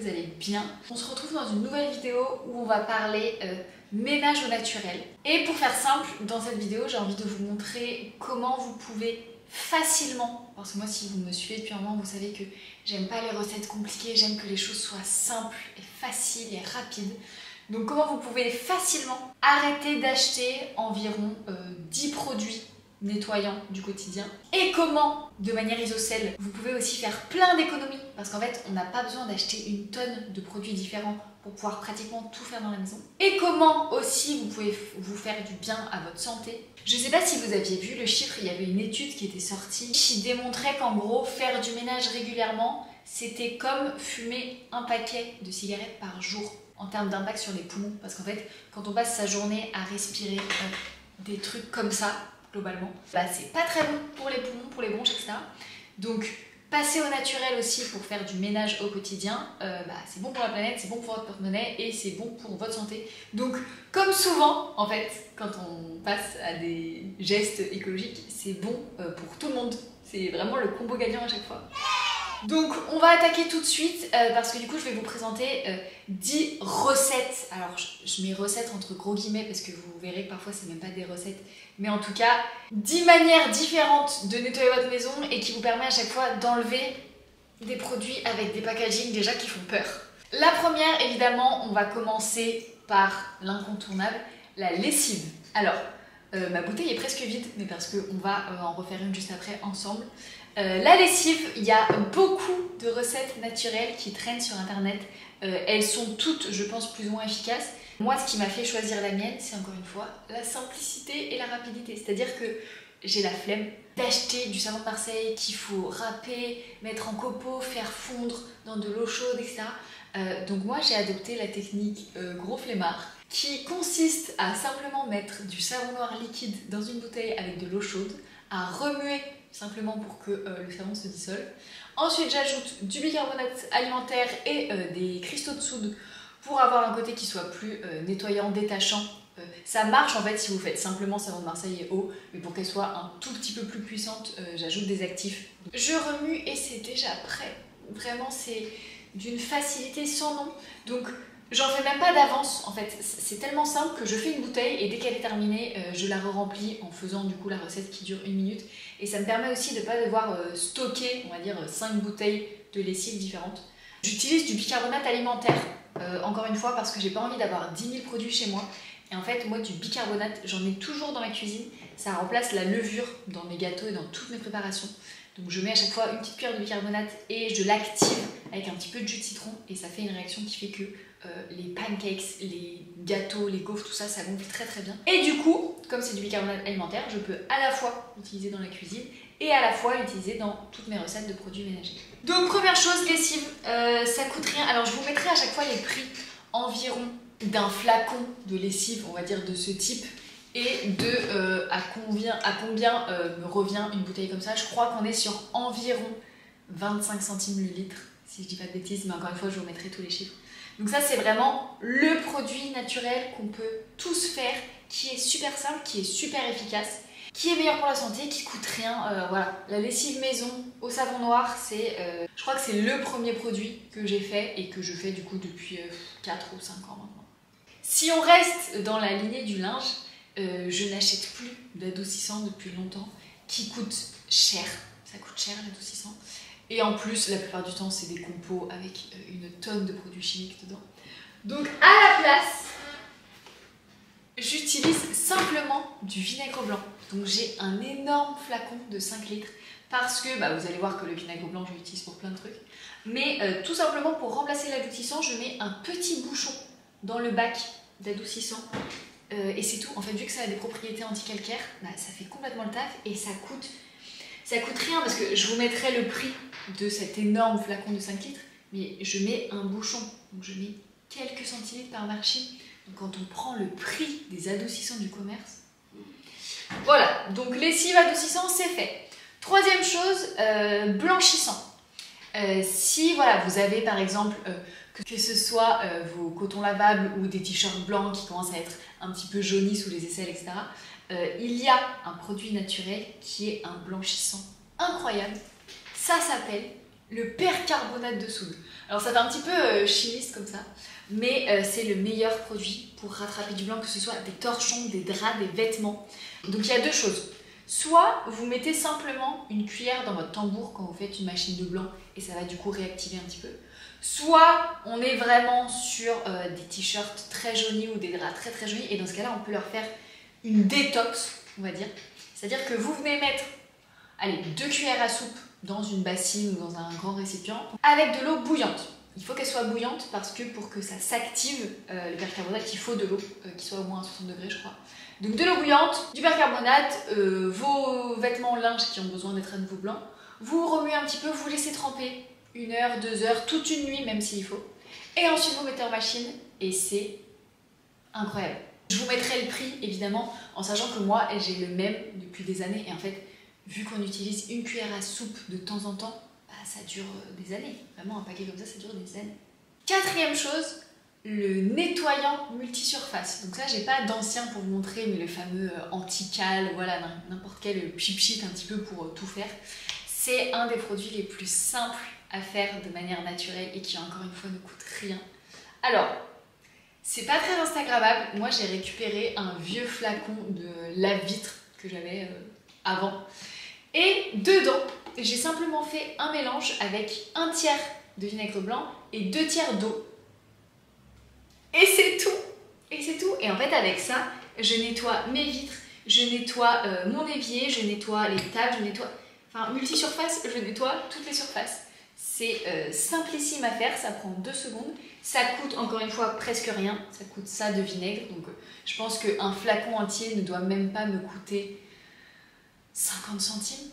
vous allez bien. On se retrouve dans une nouvelle vidéo où on va parler ménage au naturel. Et pour faire simple, dans cette vidéo, j'ai envie de vous montrer comment vous pouvez facilement, parce que moi si vous me suivez depuis un moment, vous savez que j'aime pas les recettes compliquées, j'aime que les choses soient simples et faciles et rapides. Donc comment vous pouvez facilement arrêter d'acheter environ 10 produits nettoyants du quotidien, et comment de manière isocèle vous pouvez aussi faire plein d'économies, parce qu'en fait on n'a pas besoin d'acheter une tonne de produits différents pour pouvoir pratiquement tout faire dans la maison, et comment aussi vous pouvez vous faire du bien à votre santé. Je sais pas si vous aviez vu le chiffre, il y avait une étude qui était sortie qui démontrait qu'en gros faire du ménage régulièrement c'était comme fumer un paquet de cigarettes par jour en termes d'impact sur les poumons, parce qu'en fait quand on passe sa journée à respirer des trucs comme ça globalement, c'est pas très bon pour les poumons, pour les bronches, etc. Donc passer au naturel aussi pour faire du ménage au quotidien, c'est bon pour la planète, c'est bon pour votre porte-monnaie et c'est bon pour votre santé. Donc comme souvent en fait, quand on passe à des gestes écologiques, c'est bon pour tout le monde. C'est vraiment le combo gagnant à chaque fois. Donc on va attaquer tout de suite parce que du coup je vais vous présenter 10 recettes. Alors je mets recettes entre gros guillemets parce que vous verrez que parfois c'est même pas des recettes, mais en tout cas 10 manières différentes de nettoyer votre maison et qui vous permet à chaque fois d'enlever des produits avec des packaging déjà qui font peur. La première, évidemment, on va commencer par l'incontournable, la lessive. Alors ma bouteille est presque vide, mais parce qu'on va en refaire une juste après ensemble. La lessive, il y a beaucoup de recettes naturelles qui traînent sur internet. Elles sont toutes, je pense, plus ou moins efficaces. Moi, ce qui m'a fait choisir la mienne, c'est encore une fois la simplicité et la rapidité. C'est-à-dire que j'ai la flemme d'acheter du savon de Marseille qu'il faut râper, mettre en copeaux, faire fondre dans de l'eau chaude, etc. Donc moi, j'ai adopté la technique gros flemmard, qui consiste à simplement mettre du savon noir liquide dans une bouteille avec de l'eau chaude, à remuer simplement pour que le savon se dissole. Ensuite, j'ajoute du bicarbonate alimentaire et des cristaux de soude pour avoir un côté qui soit plus nettoyant, détachant. Ça marche en fait si vous faites simplement savon de Marseille et eau, mais pour qu'elle soit un tout petit peu plus puissante, j'ajoute des actifs. Je remue et c'est déjà prêt. Vraiment, c'est d'une facilité sans nom. Donc, j'en fais même pas d'avance en fait, c'est tellement simple que je fais une bouteille et dès qu'elle est terminée, je la re-remplis en faisant du coup la recette qui dure 1 minute. Et ça me permet aussi de ne pas devoir stocker, on va dire, 5 bouteilles de lessive différentes. J'utilise du bicarbonate alimentaire, encore une fois parce que j'ai pas envie d'avoir 10 000 produits chez moi. Et en fait, moi du bicarbonate, j'en ai toujours dans ma cuisine, ça remplace la levure dans mes gâteaux et dans toutes mes préparations. Donc je mets à chaque fois une petite cuillère de bicarbonate et je l'active avec un petit peu de jus de citron et ça fait une réaction qui fait que les pancakes, les gâteaux, les gaufres, tout ça, ça gonfle très très bien. Et du coup, comme c'est du bicarbonate alimentaire, je peux à la fois l'utiliser dans la cuisine et à la fois l'utiliser dans toutes mes recettes de produits ménagers. Donc première chose, lessive, ça coûte rien. Alors je vous mettrai à chaque fois les prix environ d'un flacon de lessive, on va dire de ce type, et de à combien me revient une bouteille comme ça. Je crois qu'on est sur environ 25 centimes le litre, si je dis pas de bêtises, mais encore une fois je vous mettrai tous les chiffres. Donc ça c'est vraiment le produit naturel qu'on peut tous faire, qui est super simple, qui est super efficace, qui est meilleur pour la santé, qui coûte rien. Voilà, la lessive maison au savon noir, c'est, je crois que c'est le premier produit que j'ai fait et que je fais du coup depuis 4 ou 5 ans maintenant. Si on reste dans la lignée du linge, je n'achète plus d'adoucissant depuis longtemps, qui coûte cher. Ça coûte cher l'adoucissant. Et en plus, la plupart du temps, c'est des compos avec une tonne de produits chimiques dedans. Donc à la place, j'utilise simplement du vinaigre blanc. Donc j'ai un énorme flacon de 5 litres parce que vous allez voir que le vinaigre blanc, je l'utilise pour plein de trucs. Mais tout simplement pour remplacer l'adoucissant, je mets un petit bouchon dans le bac d'adoucissant. Et c'est tout. En fait, vu que ça a des propriétés anti-calcaires, ça fait complètement le taf et ça coûte rien parce que je vous mettrai le prix de cet énorme flacon de 5 litres, mais je mets un bouchon, donc je mets quelques centilitres par machine. Donc quand on prend le prix des adoucissants du commerce, voilà, donc lessive adoucissant c'est fait. Troisième chose, blanchissant. Si voilà, vous avez par exemple que ce soit vos cotons lavables ou des t-shirts blancs qui commencent à être un petit peu jaunis sous les aisselles, etc. Il y a un produit naturel qui est un blanchissant incroyable. Ça s'appelle le percarbonate de soude. Alors ça fait un petit peu chimiste comme ça, mais c'est le meilleur produit pour rattraper du blanc, que ce soit des torchons, des draps, des vêtements. Donc il y a deux choses. Soit vous mettez simplement une cuillère dans votre tambour quand vous faites une machine de blanc et ça va du coup réactiver un petit peu. Soit on est vraiment sur des t-shirts très jaunis ou des draps très très jaunis et dans ce cas-là on peut leur faire une détox, on va dire. C'est-à-dire que vous venez mettre, allez, 2 cuillères à soupe dans une bassine ou dans un grand récipient avec de l'eau bouillante. Il faut qu'elle soit bouillante parce que pour que ça s'active, le percarbonate, il faut de l'eau qui soit au moins à 60 degrés je crois. Donc de l'eau bouillante, du percarbonate, vos vêtements en linge qui ont besoin d'être à nouveau blancs. Vous remuez un petit peu, vous laissez tremper 1 heure, 2 heures, toute une nuit même s'il faut. Et ensuite vous mettez en machine et c'est incroyable. Je vous mettrai le prix évidemment en sachant que moi j'ai le même depuis des années et en fait vu qu'on utilise une cuillère à soupe de temps en temps, bah, ça dure des années. Vraiment un paquet comme ça dure des années. Quatrième chose, le nettoyant multisurface. Donc ça j'ai pas d'ancien pour vous montrer mais le fameux anti-cal, voilà n'importe quel cheap sheet un petit peu pour tout faire. C'est un des produits les plus simples à faire de manière naturelle et qui encore une fois ne coûte rien. Alors, c'est pas très instagrammable. Moi j'ai récupéré un vieux flacon de lave-vitre que j'avais avant. Et dedans, j'ai simplement fait un mélange avec 1/3 de vinaigre blanc et 2/3 d'eau. Et c'est tout. Et c'est tout. Et en fait avec ça, je nettoie mes vitres, je nettoie mon évier, je nettoie les tables, je nettoie... Enfin, multisurface, je nettoie toutes les surfaces. C'est simplissime à faire, ça prend 2 secondes. Ça coûte encore une fois presque rien, ça coûte ça de vinaigre. Donc je pense qu'un flacon entier ne doit même pas me coûter 50 centimes,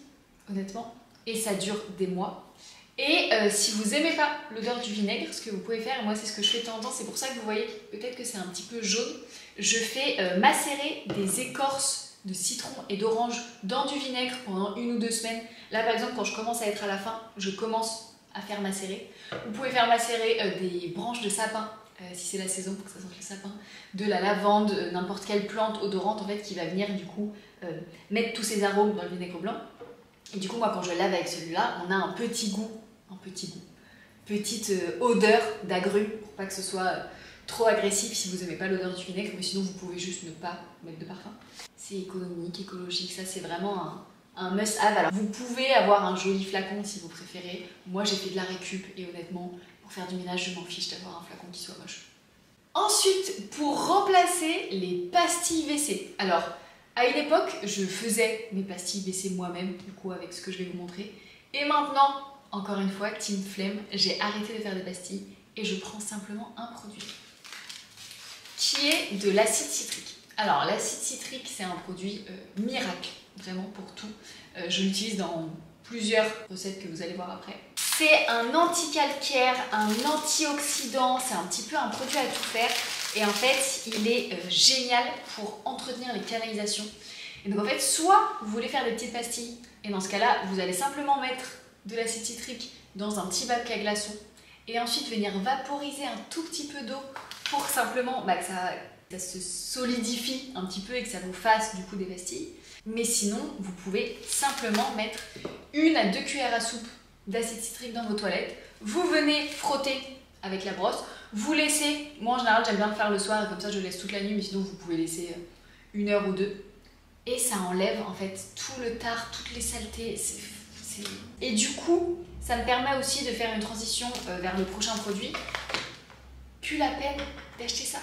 honnêtement. Et ça dure des mois. Et si vous n'aimez pas l'odeur du vinaigre, ce que vous pouvez faire, moi c'est ce que je fais de temps en temps, c'est pour ça que vous voyez peut-être que c'est un petit peu jaune. Je fais macérer des écorces de citron et d'orange dans du vinaigre pendant 1 ou 2 semaines. Là par exemple quand je commence à être à la fin, je commence à faire macérer. Vous pouvez faire macérer des branches de sapin, si c'est la saison pour que ça sente le sapin, de la lavande, n'importe quelle plante odorante en fait qui va venir du coup mettre tous ces arômes dans le vinaigre blanc. Et du coup moi quand je lave avec celui-là, on a un petit goût, petite odeur d'agrumes pour pas que ce soit trop agressif si vous n'aimez pas l'odeur du vinaigre, mais sinon vous pouvez juste ne pas mettre de parfum. C'est économique, écologique, ça c'est vraiment un must-have. Alors vous pouvez avoir un joli flacon si vous préférez. Moi j'ai fait de la récup et honnêtement, pour faire du ménage, je m'en fiche d'avoir un flacon qui soit moche. Ensuite, pour remplacer les pastilles WC. Alors, à une époque, je faisais mes pastilles WC moi-même, du coup avec ce que je vais vous montrer. Et maintenant, encore une fois, team flemme, j'ai arrêté de faire des pastilles et je prends simplement un produit qui est de l'acide citrique. Alors l'acide citrique c'est un produit miracle, vraiment pour tout. Je l'utilise dans plusieurs recettes que vous allez voir après. C'est un anti-calcaire, un antioxydant, c'est un petit peu un produit à tout faire. Et en fait il est génial pour entretenir les canalisations. Et donc en fait soit vous voulez faire des petites pastilles et dans ce cas là vous allez simplement mettre de l'acide citrique dans un petit bac à glaçons et ensuite venir vaporiser un tout petit peu d'eau pour simplement que ça se solidifie un petit peu et que ça vous fasse du coup des pastilles. Mais sinon, vous pouvez simplement mettre 1 à 2 cuillères à soupe d'acide citrique dans vos toilettes. Vous venez frotter avec la brosse. Vous laissez, moi en général j'aime bien le faire le soir et comme ça je laisse toute la nuit, mais sinon vous pouvez laisser 1 heure ou 2. Et ça enlève en fait tout le tard, toutes les saletés. Et du coup, ça me permet aussi de faire une transition vers le prochain produit. Plus la peine d'acheter ça.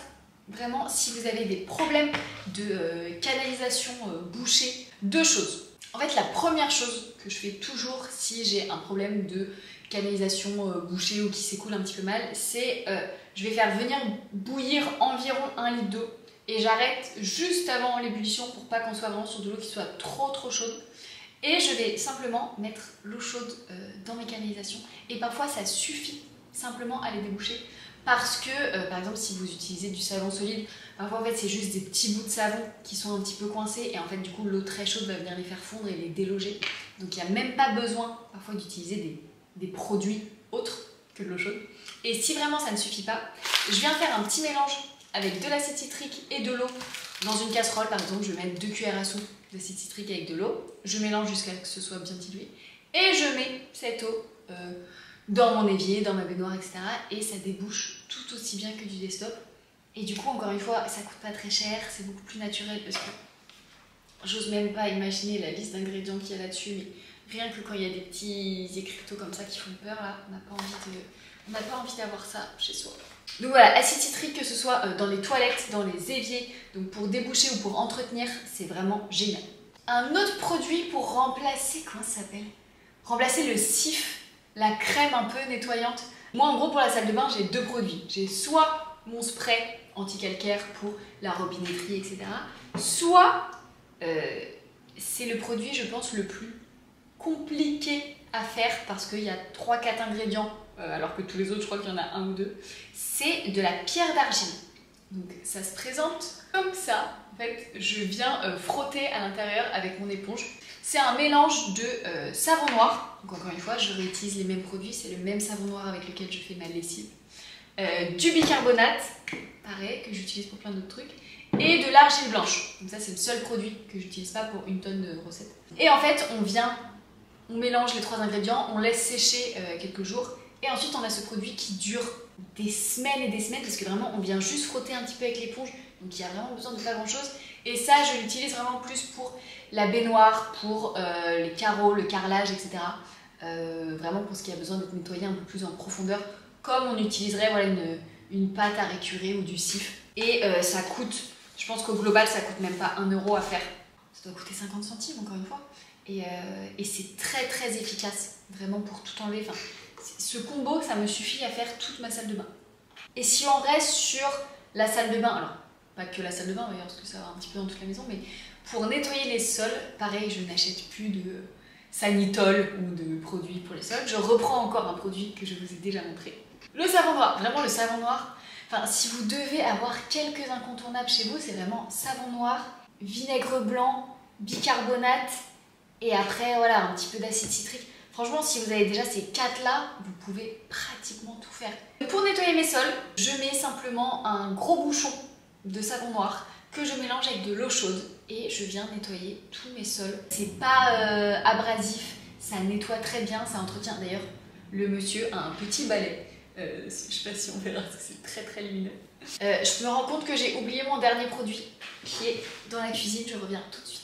Vraiment, si vous avez des problèmes de canalisation bouchée, 2 choses. En fait, la première chose que je fais toujours si j'ai un problème de canalisation bouchée ou qui s'écoule un petit peu mal, c'est je vais faire venir bouillir environ 1 litre d'eau et j'arrête juste avant l'ébullition pour pas qu'on soit vraiment sur de l'eau qui soit trop chaude. Et je vais simplement mettre l'eau chaude dans mes canalisations et parfois ça suffit simplement à les déboucher. Parce que, par exemple, si vous utilisez du savon solide, parfois en fait c'est juste des petits bouts de savon qui sont un petit peu coincés et en fait du coup l'eau très chaude va venir les faire fondre et les déloger. Donc il n'y a même pas besoin parfois d'utiliser des produits autres que de l'eau chaude. Et si vraiment ça ne suffit pas, je viens faire un petit mélange avec de l'acide citrique et de l'eau dans une casserole. Par exemple, je vais mettre 2 cuillères à soupe d'acide citrique avec de l'eau. Je mélange jusqu'à ce que ce soit bien dilué et je mets cette eau dans mon évier, dans ma baignoire, etc. Et ça débouche tout aussi bien que du desktop. Et du coup, encore une fois, ça coûte pas très cher, c'est beaucoup plus naturel parce que j'ose même pas imaginer la liste d'ingrédients qu'il y a là-dessus, mais rien que quand il y a des petits écriteaux comme ça qui font peur, là, on n'a pas envie d'avoir ça chez soi. Donc voilà, acide citrique, que ce soit dans les toilettes, dans les éviers, donc pour déboucher ou pour entretenir, c'est vraiment génial. Un autre produit pour remplacer, comment ça s'appelle? Remplacer le cif, la crème un peu nettoyante. Moi en gros pour la salle de bain j'ai deux produits. J'ai soit mon spray anti-calcaire pour la robinetterie, etc. Soit c'est le produit je pense le plus compliqué à faire parce qu'il y a 3-4 ingrédients alors que tous les autres je crois qu'il y en a un ou deux. C'est de la pierre d'argile. Donc ça se présente comme ça. En fait, je viens frotter à l'intérieur avec mon éponge. C'est un mélange de savon noir. Donc encore une fois, je réutilise les mêmes produits. C'est le même savon noir avec lequel je fais ma lessive. Du bicarbonate, pareil, que j'utilise pour plein d'autres trucs. Et de l'argile blanche. Donc ça, c'est le seul produit que j'utilise pas pour une tonne de recettes. Et en fait, on mélange les 3 ingrédients, on laisse sécher quelques jours. Et ensuite, on a ce produit qui dure des semaines et des semaines parce que vraiment, on vient juste frotter un petit peu avec l'éponge. Donc il y a vraiment besoin de pas grand chose. Et ça, je l'utilise vraiment plus pour la baignoire, pour les carreaux, le carrelage, etc. Vraiment pour ce qui a besoin d'être nettoyé un peu plus en profondeur, comme on utiliserait voilà, une pâte à récurer ou du cif. Et ça coûte, je pense qu'au global, ça coûte même pas 1 euro à faire. Ça doit coûter 50 centimes, encore une fois. Et c'est très très efficace, vraiment pour tout enlever. Enfin, ce combo, ça me suffit à faire toute ma salle de bain. Et si on reste sur la salle de bain, alors pas que la salle de bain d'ailleurs, parce que ça va un petit peu dans toute la maison, mais pour nettoyer les sols, pareil, je n'achète plus de Sanitol ou de produits pour les sols. Je reprends encore un produit que je vous ai déjà montré. Le savon noir, vraiment le savon noir. Enfin, si vous devez avoir quelques incontournables chez vous, c'est vraiment savon noir, vinaigre blanc, bicarbonate et après voilà un petit peu d'acide citrique. Franchement, si vous avez déjà ces 4 là, vous pouvez pratiquement tout faire. Pour nettoyer mes sols, je mets simplement un gros bouchon de savon noir que je mélange avec de l'eau chaude et je viens nettoyer tous mes sols. C'est pas abrasif, ça nettoie très bien, ça entretient. D'ailleurs, le monsieur a un petit balai. Je sais pas si on verra parce que c'est très très lumineux. Je me rends compte que j'ai oublié mon dernier produit qui est dans la cuisine, je reviens tout de suite.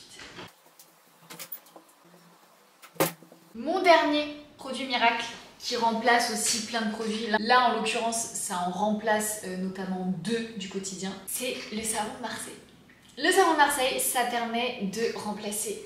Mon dernier produit miracle qui remplace aussi plein de produits, là en l'occurrence ça en remplace notamment 2 du quotidien, c'est le savon de Marseille. Le savon de Marseille, ça permet de remplacer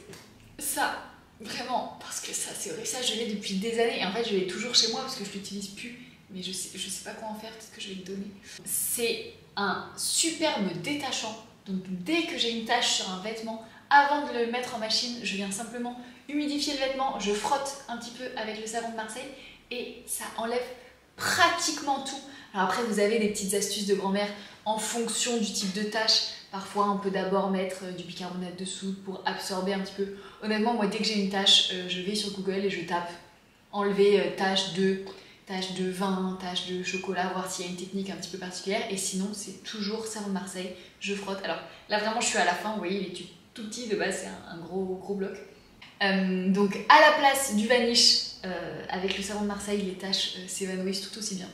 ça, vraiment, parce que ça c'est horrible, ça je l'ai depuis des années et en fait je l'ai toujours chez moi parce que je l'utilise plus, mais je sais pas quoi en faire, peut-être que je vais le donner. C'est un superbe détachant, donc dès que j'ai une tache sur un vêtement, avant de le mettre en machine, je viens simplement humidifier le vêtement, je frotte un petit peu avec le savon de Marseille et ça enlève pratiquement tout. Alors après vous avez des petites astuces de grand-mère en fonction du type de tache. Parfois on peut d'abord mettre du bicarbonate de soude pour absorber un petit peu. Honnêtement moi dès que j'ai une tache, je vais sur Google et je tape enlever tache de vin, tache de chocolat, voir s'il y a une technique un petit peu particulière et sinon c'est toujours savon de Marseille, je frotte. Alors là vraiment je suis à la fin, vous voyez il est tout petit, de base c'est un gros bloc. Donc à la place du vanish avec le savon de Marseille, les taches s'évanouissent tout aussi bien.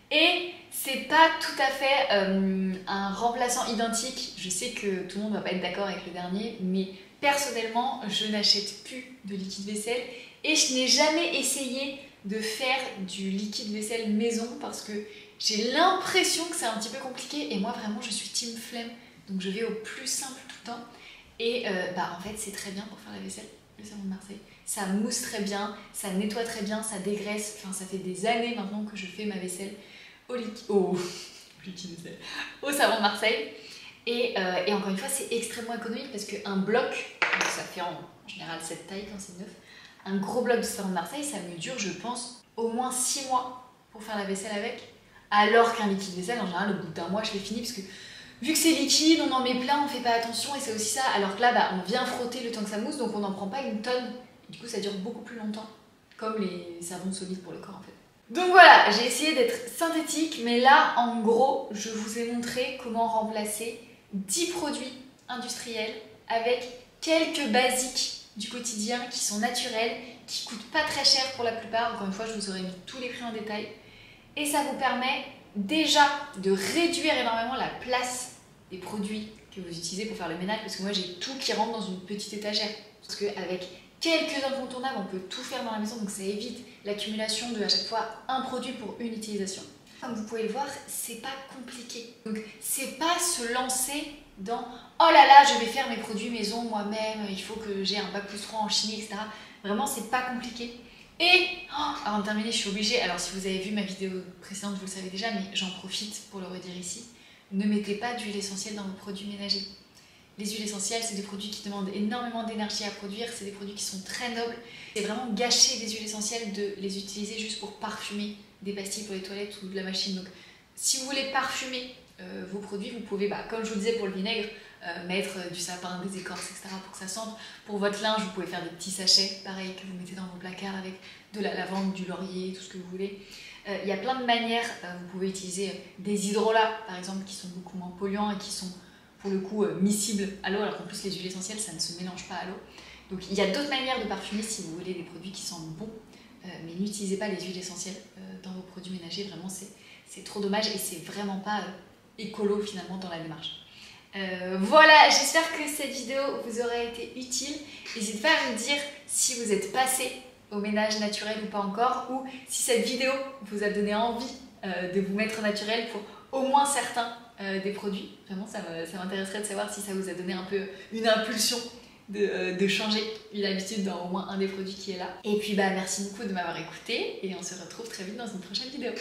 Et c'est pas tout à fait un remplaçant identique. Je sais que tout le monde va pas être d'accord avec le dernier, mais personnellement je n'achète plus de liquide vaisselle et je n'ai jamais essayé de faire du liquide vaisselle maison parce que j'ai l'impression que c'est un petit peu compliqué et moi vraiment je suis team flemme, donc je vais au plus simple tout le temps. Et en fait c'est très bien pour faire la vaisselle, le savon de Marseille. Ça mousse très bien, ça nettoie très bien, ça dégraisse. Enfin ça fait des années maintenant que je fais ma vaisselle au savon de Marseille. Et encore une fois c'est extrêmement économique parce qu'un bloc, donc ça fait en général cette taille quand c'est neuf, un gros bloc de savon de Marseille ça me dure je pense au moins 6 mois pour faire la vaisselle avec. Alors qu'un liquide vaisselle en général au bout d'1 mois je l'ai fini parce que vu que c'est liquide, on en met plein, on fait pas attention et c'est aussi ça. Alors que là, on vient frotter le temps que ça mousse, donc on n'en prend pas une tonne. Du coup, ça dure beaucoup plus longtemps, comme les savons solides pour le corps en fait. Donc voilà, j'ai essayé d'être synthétique, mais là, en gros, je vous ai montré comment remplacer 10 produits industriels avec quelques basiques du quotidien qui sont naturels, qui coûtent pas très cher pour la plupart. Encore une fois, je vous aurais mis tous les prix en détail. Et ça vous permet déjà de réduire énormément la place des produits que vous utilisez pour faire le ménage, parce que moi j'ai tout qui rentre dans une petite étagère. Parce qu'avec quelques incontournables, on peut tout faire dans la maison, donc ça évite l'accumulation de à chaque fois un produit pour une utilisation. Comme vous pouvez le voir, c'est pas compliqué. Donc c'est pas se lancer dans oh là là, je vais faire mes produits maison moi-même, il faut que j'ai un bac+3 en chimie, etc. Vraiment, c'est pas compliqué. Et avant de terminer, je suis obligée, alors si vous avez vu ma vidéo précédente, vous le savez déjà, mais j'en profite pour le redire ici, ne mettez pas d'huile essentielle dans vos produits ménagers. Les huiles essentielles, c'est des produits qui demandent énormément d'énergie à produire, c'est des produits qui sont très nobles. C'est vraiment gâcher des huiles essentielles de les utiliser juste pour parfumer des pastilles pour les toilettes ou de la machine. Donc si vous voulez parfumer vos produits, vous pouvez, comme je vous le disais pour le vinaigre, mettre du sapin, des écorces, etc. pour que ça sente. Pour votre linge, vous pouvez faire des petits sachets, pareil, que vous mettez dans vos placards avec de la lavande, du laurier, tout ce que vous voulez. Il y a plein de manières. Vous pouvez utiliser des hydrolats, par exemple, qui sont beaucoup moins polluants et qui sont, pour le coup, miscibles à l'eau, alors qu'en plus, les huiles essentielles, ça ne se mélange pas à l'eau. Donc il y a d'autres manières de parfumer si vous voulez des produits qui sentent bon, mais n'utilisez pas les huiles essentielles dans vos produits ménagers. Vraiment, c'est trop dommage et c'est vraiment pas écolo, finalement, dans la démarche. Voilà, j'espère que cette vidéo vous aura été utile. N'hésitez pas à me dire si vous êtes passé au ménage naturel ou pas encore, ou si cette vidéo vous a donné envie de vous mettre naturel pour au moins certains des produits. Vraiment, ça m'intéresserait de savoir si ça vous a donné un peu une impulsion de changer une habitude dans au moins un des produits qui est là. Et puis merci beaucoup de m'avoir écouté et on se retrouve très vite dans une prochaine vidéo.